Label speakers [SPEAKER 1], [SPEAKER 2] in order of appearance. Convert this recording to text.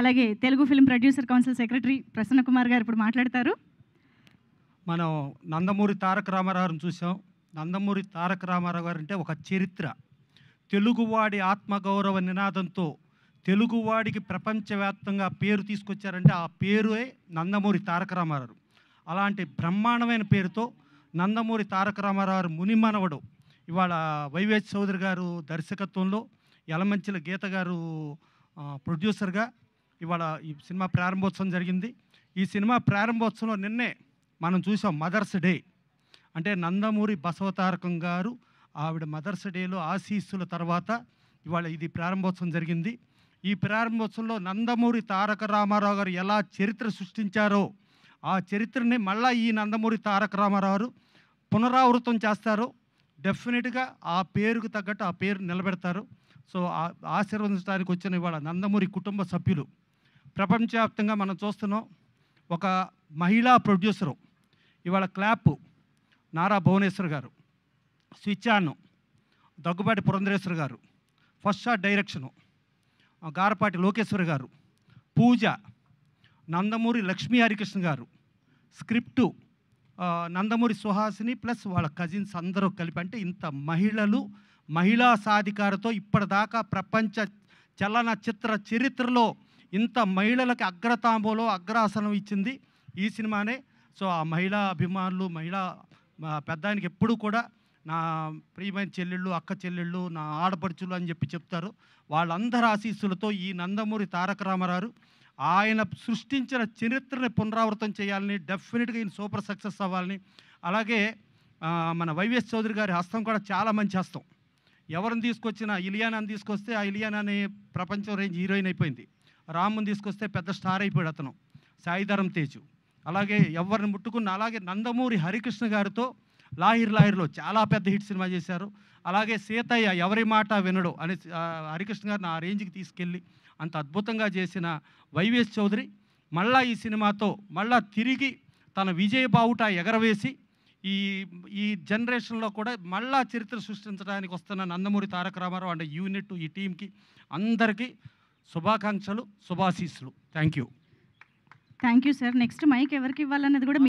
[SPEAKER 1] అలాగే Telugu film producer council secretary Prasanna Kumar గారు ఇప్పుడు మాట్లాడతారు.
[SPEAKER 2] మనం నందమూరి తారక రామారావుని చూసాం. నందమూరి తారక రామారావు గారు అంటే ఒక చరిత్ర. తెలుగువాడి ఆత్మగౌరవ నినాదంతో తెలుగువాడికి ప్రపంచవ్యాప్తంగా పేరు తీసుకొచ్చారంటే ఆ పేరే నందమూరి తారక రామారావు. అలాంటి బ్రహ్మాండమైన పేరుతో నందమూరి తారక రామారావు మునిమనవడు ఇవాళ వైవేష్ చౌదరి గారు దర్శకత్వంలో, యలమంచిల గీత గారు ప్రొడ్యూసర్గా ఇవాళ ఈ సినిమా ప్రారంభోత్సవం జరిగింది. ఈ సినిమా ప్రారంభోత్సవంలో నిన్నే మనం చూసాం మదర్స్ డే. అంటే నందమూరి బసవతారకం గారు ఆవిడ మదర్స్ డేలో ఆశీస్సుల తర్వాత ఇవాళ ఇది ప్రారంభోత్సవం జరిగింది. ఈ ప్రారంభోత్సవంలో నందమూరి తారక రామారావు గారు ఎలా చరిత్ర సృష్టించారో ఆ చరిత్రని మళ్ళీ ఈ నందమూరి తారక రామారావు పునరావృతం చేస్తారు. డెఫినెట్గా ఆ పేరుకు తగ్గట్టు ఆ పేరు నిలబెడతారు. సో ఆశీర్వదించడానికి వచ్చిన ఇవాళ నందమూరి కుటుంబ సభ్యులు ప్రపంచవ్యాప్తంగా మనం చూస్తున్నాం. ఒక మహిళా ప్రొడ్యూసరు ఇవాళ క్లాప్ నారా భువనేశ్వర్ గారు, స్విచ్ ఆన్ దగ్గుబాటి పురంధరేశ్వర్ గారు, first shot direction Garapati Lokeshwar గారు, పూజ నందమూరి లక్ష్మీ హరికృష్ణ గారు, స్క్రిప్టు నందమూరి సుహాసిని ప్లస్ వాళ్ళ కజిన్స్ అందరూ కలిపి, అంటే ఇంత మహిళలు మహిళా సాధికారతో ఇప్పటిదాకా ప్రపంచ చలనచిత్ర చరిత్రలో ఇంత మహిళలకు అగ్రతాంబోలో అగ్రాసనం ఇచ్చింది ఈ సినిమానే. సో ఆ మహిళా అభిమానులు, మహిళా పెద్దానికి ఎప్పుడూ కూడా నా ప్రియమైన చెల్లెళ్ళు, అక్క చెల్లెళ్ళు, నా ఆడపడుచులు అని చెప్పి చెప్తారు. వాళ్ళందరి ఆశీస్సులతో ఈ నందమూరి తారక రామారావు ఆయన సృష్టించిన చరిత్రని పునరావృతం చేయాలని, డెఫినెట్గా ఈయన సూపర్ సక్సెస్ అవ్వాలని. అలాగే మన వైవేష్ చౌదరి గారి హస్తం కూడా చాలా మంచి హస్తం. ఎవరిని తీసుకొచ్చినా, ఇలియానాని తీసుకొస్తే ఆ ఇలియానాని ప్రపంచం రేంజ్ హీరోయిన్ అయిపోయింది. రాముని తీసుకొస్తే పెద్ద స్టార్ అయిపోయాడు అతను, సాయిధరం తేజు. అలాగే ఎవరిని ముట్టుకున్న, అలాగే నందమూరి హరికృష్ణ గారితో లాహిర్లో చాలా పెద్ద హిట్ సినిమా చేశారు. అలాగే సీతయ్య ఎవరి మాట వినడు అని హరికృష్ణ గారిని ఆ రేంజ్కి తీసుకెళ్ళి అంత అద్భుతంగా చేసిన వైవేష్ చౌదరి మళ్ళా ఈ సినిమాతో మళ్ళా తిరిగి తన విజయ బావుట ఎగరవేసి ఈ జనరేషన్లో కూడా మళ్ళా చరిత్ర సృష్టించడానికి వస్తున్న నందమూరి తారక రామారావు అంటే యూనిట్, ఈ టీంకి అందరికీ శుభాకాంక్షలు, శుభాశీస్సులు. Thank you
[SPEAKER 1] sir. Next mic ఎవరికి ఇవ్వాలన్నది కూడా